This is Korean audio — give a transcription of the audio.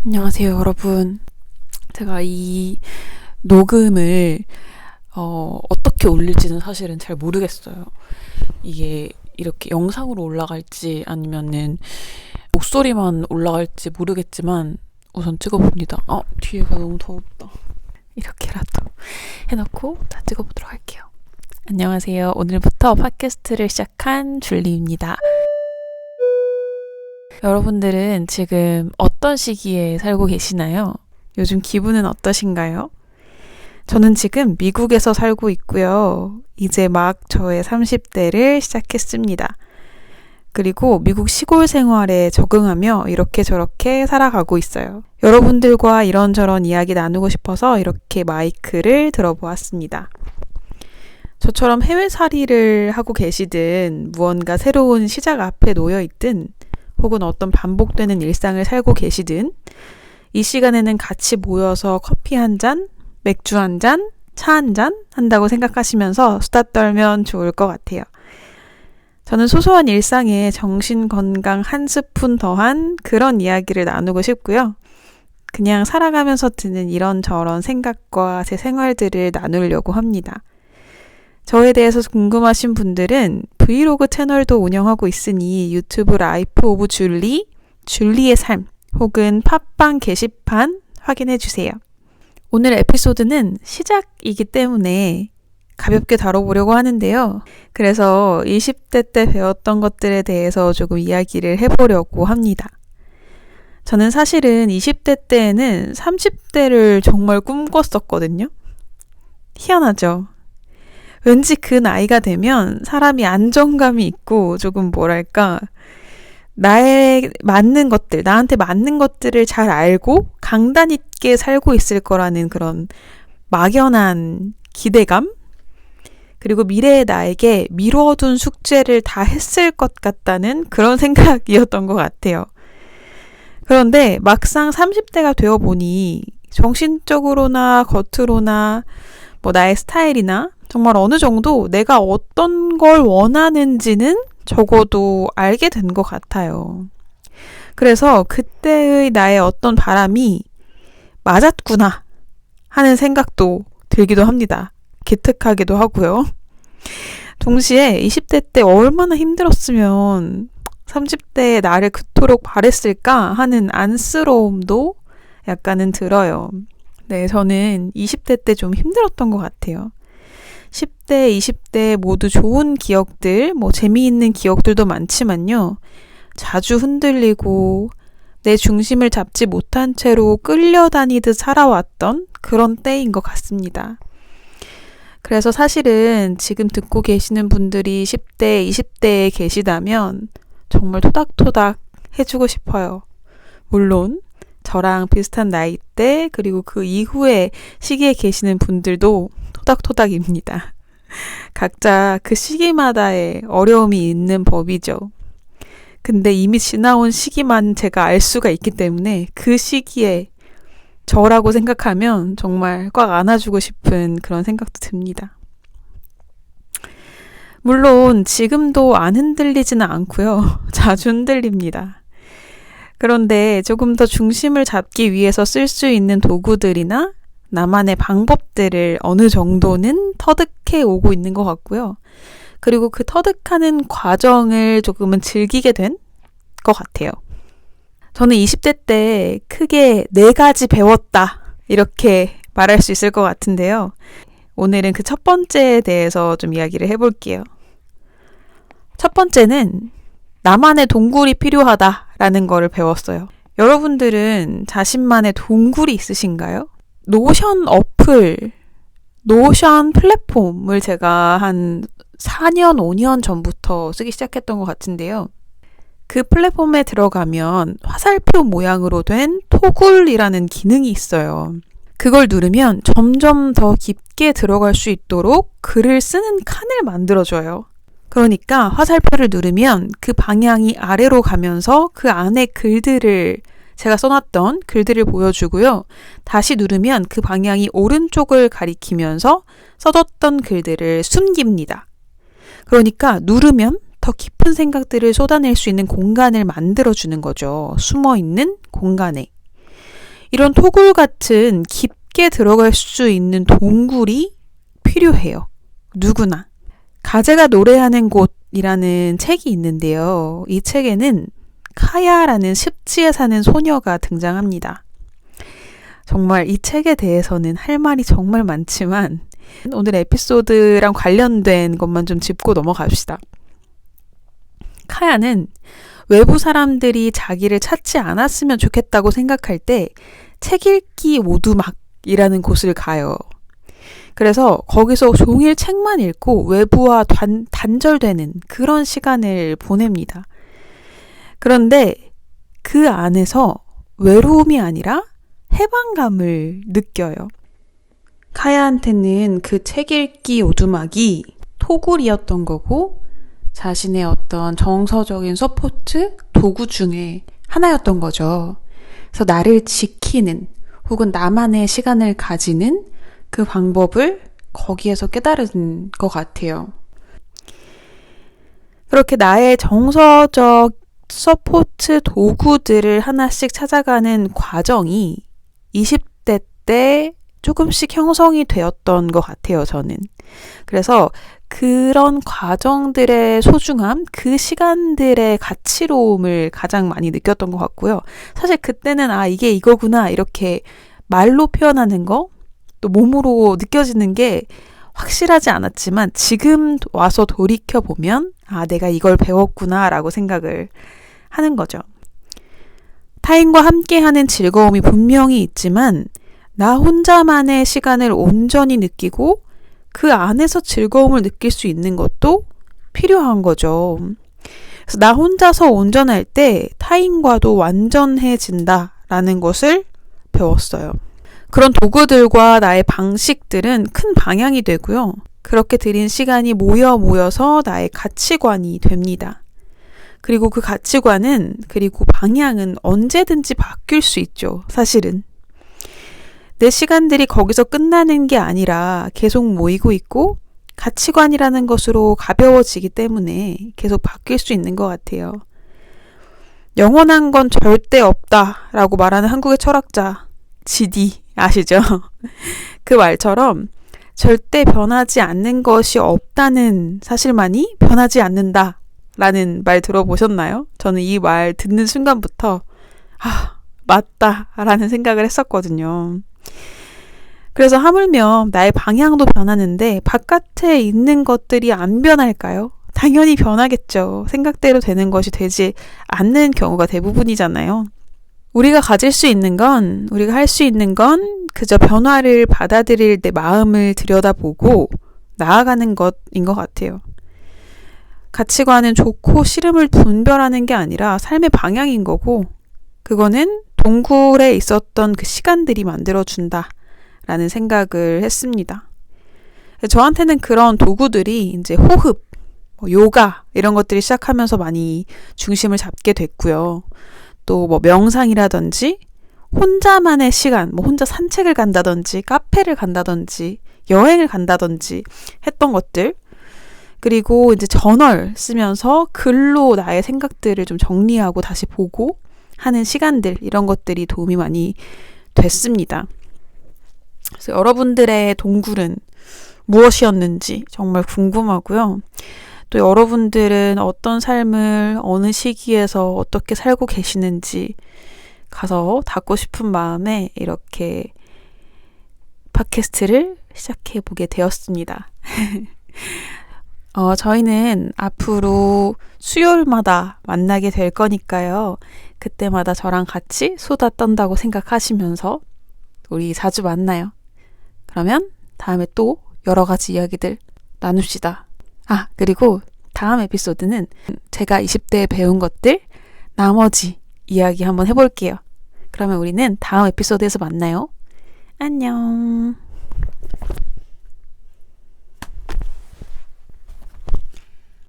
안녕하세요, 여러분. 제가 이 녹음을 어떻게 올릴지는 사실은 잘 모르겠어요. 이게 이렇게 영상으로 올라갈지 아니면은 목소리만 올라갈지 모르겠지만 우선 찍어봅니다. 뒤에가 너무 더럽다. 이렇게라도 해놓고 다 찍어보도록 할게요. 안녕하세요. 오늘부터 팟캐스트를 시작한 줄리입니다. 여러분들은 지금 어떤 시기에 살고 계시나요? 요즘 기분은 어떠신가요? 저는 지금 미국에서 살고 있고요. 이제 막 저의 30대를 시작했습니다. 그리고 미국 시골 생활에 적응하며 이렇게 저렇게 살아가고 있어요. 여러분들과 이런저런 이야기 나누고 싶어서 이렇게 마이크를 들어보았습니다. 저처럼 해외살이를 하고 계시든 무언가 새로운 시작 앞에 놓여 있든 혹은 어떤 반복되는 일상을 살고 계시든 이 시간에는 같이 모여서 커피 한 잔, 맥주 한 잔, 차 한 잔 한다고 생각하시면서 수다 떨면 좋을 것 같아요. 저는 소소한 일상에 정신 건강 한 스푼 더한 그런 이야기를 나누고 싶고요. 그냥 살아가면서 드는 이런저런 생각과 제 생활들을 나누려고 합니다. 저에 대해서 궁금하신 분들은 브이로그 채널도 운영하고 있으니 유튜브 라이프 오브 줄리, 줄리의 삶 혹은 팟빵 게시판 확인해주세요. 오늘 에피소드는 시작이기 때문에 가볍게 다뤄보려고 하는데요. 그래서 20대 때 배웠던 것들에 대해서 조금 이야기를 해보려고 합니다. 저는 사실은 20대 때에는 30대를 정말 꿈꿨었거든요. 희한하죠? 왠지 그 나이가 되면 사람이 안정감이 있고 조금 나한테 맞는 것들을 잘 알고 강단 있게 살고 있을 거라는 그런 막연한 기대감? 그리고 미래의 나에게 미뤄둔 숙제를 다 했을 것 같다는 그런 생각이었던 것 같아요. 그런데 막상 30대가 되어보니 정신적으로나 겉으로나 나의 스타일이나 정말 어느 정도 내가 어떤 걸 원하는지는 적어도 알게 된 것 같아요. 그래서 그때의 나의 어떤 바람이 맞았구나 하는 생각도 들기도 합니다. 기특하기도 하고요. 동시에 20대 때 얼마나 힘들었으면 30대의 나를 그토록 바랬을까 하는 안쓰러움도 약간은 들어요. 네, 저는 20대 때 좀 힘들었던 것 같아요. 10대, 20대 모두 좋은 기억들, 재미있는 기억들도 많지만요. 자주 흔들리고 내 중심을 잡지 못한 채로 끌려다니듯 살아왔던 그런 때인 것 같습니다. 그래서 사실은 지금 듣고 계시는 분들이 10대, 20대에 계시다면 정말 토닥토닥 해주고 싶어요. 물론 저랑 비슷한 나이대 그리고 그 이후의 시기에 계시는 분들도 토닥토닥입니다. 각자 그 시기마다의 어려움이 있는 법이죠. 근데 이미 지나온 시기만 제가 알 수가 있기 때문에 그 시기에 저라고 생각하면 정말 꽉 안아주고 싶은 그런 생각도 듭니다. 물론 지금도 안 흔들리지는 않고요. 자주 흔들립니다. 그런데 조금 더 중심을 잡기 위해서 쓸 수 있는 도구들이나 나만의 방법들을 어느 정도는 터득해 오고 있는 것 같고요. 그리고 그 터득하는 과정을 조금은 즐기게 된 것 같아요. 저는 20대 때 크게 4가지 배웠다 이렇게 말할 수 있을 것 같은데요. 오늘은 그 첫 번째에 대해서 좀 이야기를 해볼게요. 첫 번째는 나만의 동굴이 필요하다라는 거를 배웠어요. 여러분들은 자신만의 동굴이 있으신가요? 노션 플랫폼을 제가 한 4년, 5년 전부터 쓰기 시작했던 것 같은데요. 그 플랫폼에 들어가면 화살표 모양으로 된 토굴이라는 기능이 있어요. 그걸 누르면 점점 더 깊게 들어갈 수 있도록 글을 쓰는 칸을 만들어줘요. 그러니까 화살표를 누르면 그 방향이 아래로 가면서 그 안에 제가 써놨던 글들을 보여주고요. 다시 누르면 그 방향이 오른쪽을 가리키면서 써뒀던 글들을 숨깁니다. 그러니까 누르면 더 깊은 생각들을 쏟아낼 수 있는 공간을 만들어주는 거죠. 숨어있는 공간에. 이런 토굴 같은 깊게 들어갈 수 있는 동굴이 필요해요. 누구나. 가제가 노래하는 곳이라는 책이 있는데요. 이 책에는 카야라는 습지에 사는 소녀가 등장합니다. 정말 이 책에 대해서는 할 말이 정말 많지만 오늘 에피소드랑 관련된 것만 좀 짚고 넘어갑시다. 카야는 외부 사람들이 자기를 찾지 않았으면 좋겠다고 생각할 때 책 읽기 오두막이라는 곳을 가요. 그래서 거기서 종일 책만 읽고 외부와 단절되는 그런 시간을 보냅니다. 그런데 그 안에서 외로움이 아니라 해방감을 느껴요. 카야한테는 그 책 읽기 오두막이 토굴이었던 거고 자신의 어떤 정서적인 서포트 도구 중에 하나였던 거죠. 그래서 나를 지키는 혹은 나만의 시간을 가지는 그 방법을 거기에서 깨달은 것 같아요. 그렇게 나의 정서적 서포트 도구들을 하나씩 찾아가는 과정이 20대 때 조금씩 형성이 되었던 것 같아요, 저는. 그래서 그런 과정들의 소중함, 그 시간들의 가치로움을 가장 많이 느꼈던 것 같고요. 사실 그때는 이게 이거구나 이렇게 말로 표현하는 거, 또 몸으로 느껴지는 게 확실하지 않았지만 지금 와서 돌이켜보면 내가 이걸 배웠구나 라고 생각을 하는 거죠. 타인과 함께하는 즐거움이 분명히 있지만 나 혼자만의 시간을 온전히 느끼고 그 안에서 즐거움을 느낄 수 있는 것도 필요한 거죠. 그래서 나 혼자서 온전할 때 타인과도 완전해진다라는 것을 배웠어요. 그런 도구들과 나의 방식들은 큰 방향이 되고요. 그렇게 들인 시간이 모여서 나의 가치관이 됩니다. 그리고 그 가치관은 그리고 방향은 언제든지 바뀔 수 있죠. 사실은. 내 시간들이 거기서 끝나는 게 아니라 계속 모이고 있고 가치관이라는 것으로 가벼워지기 때문에 계속 바뀔 수 있는 것 같아요. 영원한 건 절대 없다라고 말하는 한국의 철학자 GD 아시죠? 그 말처럼 절대 변하지 않는 것이 없다는 사실만이 변하지 않는다라는 말 들어보셨나요? 저는 이 말 듣는 순간부터 맞다라는 생각을 했었거든요. 그래서 하물며 나의 방향도 변하는데 바깥에 있는 것들이 안 변할까요? 당연히 변하겠죠. 생각대로 되는 것이 되지 않는 경우가 대부분이잖아요. 우리가 가질 수 있는 건, 우리가 할 수 있는 건 그저 변화를 받아들일 내 마음을 들여다보고 나아가는 것인 것 같아요. 가치관은 좋고 싫음을 분별하는 게 아니라 삶의 방향인 거고 그거는 동굴에 있었던 그 시간들이 만들어준다 라는 생각을 했습니다. 저한테는 그런 도구들이 이제 호흡, 요가 이런 것들이 시작하면서 많이 중심을 잡게 됐고요. 또 명상이라든지 혼자만의 시간, 혼자 산책을 간다든지 카페를 간다든지 여행을 간다든지 했던 것들 그리고 이제 저널 쓰면서 글로 나의 생각들을 좀 정리하고 다시 보고 하는 시간들 이런 것들이 도움이 많이 됐습니다. 그래서 여러분들의 동굴은 무엇이었는지 정말 궁금하고요. 또 여러분들은 어떤 삶을 어느 시기에서 어떻게 살고 계시는지 가서 닫고 싶은 마음에 이렇게 팟캐스트를 시작해 보게 되었습니다. 저희는 앞으로 수요일마다 만나게 될 거니까요. 그때마다 저랑 같이 수다 떤다고 생각하시면서 우리 자주 만나요. 그러면 다음에 또 여러 가지 이야기들 나눕시다. 그리고 다음 에피소드는 제가 20대에 배운 것들 나머지 이야기 한번 해볼게요. 그러면 우리는 다음 에피소드에서 만나요. 안녕.